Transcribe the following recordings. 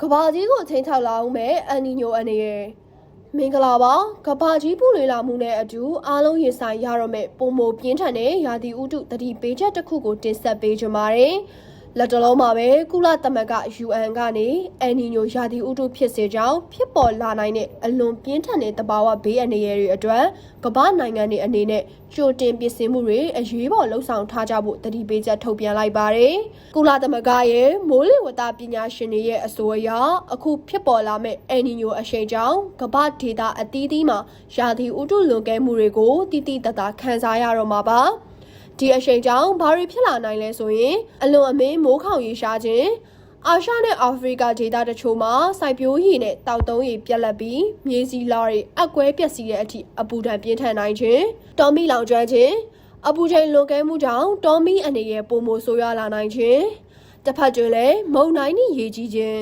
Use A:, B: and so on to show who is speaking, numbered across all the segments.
A: ကဘာကြီးကိုချိန်ထောက်လာအောင်မဲ့အန်နီညိုအနေရဲ့မင်္ဂလာပါကဘာကြီးပူလေလာမှုနဲ့အတူအားလုံးရင်ဆိုင်ရတော့မဲ့ပုံမပြင်းထန်တဲ့ရာသီဥတုတတိပေးချက်တစ်ခုကိုတင်ဆက်ပေးကြပါမယ်လက်တလုံးမှာပဲကုလသမဂ္ဂ UN ကနေအန်နီညိုရာသီဥတုဖြစ်စေကြောင်းဖြစ်ပေါ်လာနိုင်တဲ့အလွန်ပြင်းထန်တဲ့တဘာဝဘေးအန္တရာယ်တွေအတွက်ကမ္ဘာနိုင်ငံတွေအနေနဲ့ကြိုတင်ပြင်ဆင်မှုတွေအရေးပေါ်လှုံ့ဆော်ထားကြဖို့တတိပေးချက်ထုတ်ပြန်လိုက်ပါတယ်ကုလသမဂ္ဂရဲ့မိုးလေဝသပညာရှင်တွေရဲ့အဆိုအရအခုဖြစ်ပေါ်လာမဲ့အန်နီညိုအရှိန်ကြောင့်ကမ္ဘာဒေသအသီးသီးမှာရာသီဥတုလွန်ကဲမှုတွေကိုတိတိတတ်တာခံစားရတော့မှာပါဒီအရှိန်ကြောင့်ဘာတွေဖြစ်လာနိုင်လဲဆိုရင်အလွန်အမင်းမိုးခေါင်ရေရှားခြင်းအာရှနဲ့အာဖရိကဒေသတချို့မှာစိုက်ပျိုးရေနဲ့တောက်သုံးရေပြက်လက်ပြီးမြေစီလာတွေအကွဲပျက်စီးတဲ့အထိအပူဒဏ်ပြင်းထန်နိုင်ခြင်းတောမီလောင်ကျွမ်းခြင်းအပူချိန်လွန်ကဲမှုကြောင့်တောမီအနေနဲ့ပုံမိုဆိုးရွားလာနိုင်ခြင်းတစ်ဖက်တွင်လည်းမုန်တိုင်းနဲ့ရေကြီးခြင်း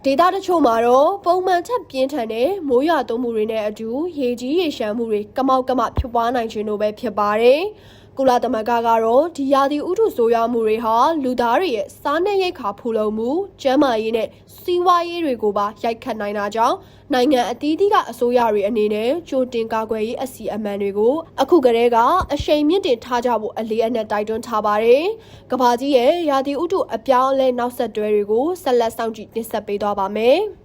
A: ဒေသတချို့မှာတော့ပုံမှန်ထက်ပြင်းထန်တဲ့မိုးရွာသွန်းမှုတွေနဲ့အတူရေကြီးရေရှမ်းမှုတွေကမောက်ကမဖြစ်ပွားနိုင်ခြင်းတို့ပဲဖြစ်ပါတယ်ကုလသမဂ္ဂကတော့ဒီရာသီဥတုဆိုးရွားမှုတွေဟာလူသားတွေရဲ့စားနပ်ရိက္ခာဖူလုံမှုကျန်းမာရေးနဲ့စီးပွားရေးတွေကိုပါရိုက်ခတ်နိုင်တာကြောင့်နိုင်ငံအသီးသီးကအစိုးရတွေအနေနဲ့ကြိုတင်ကာကွယ်ရေးအစီအမံတွေကိုအခုကတည်းကအရှိန်မြင့်တင်ထားကြဖို့အလေးအနက်တိုက်တွန်းထားပါတယ်။ကမ္ဘာကြီးရဲ့ရာသီဥတုအပြောင်းအလဲနောက်ဆက်တွဲတွေကိုဆက်လက်စောင့်ကြည့်တင်ဆက်ပေးသွားပါမယ်။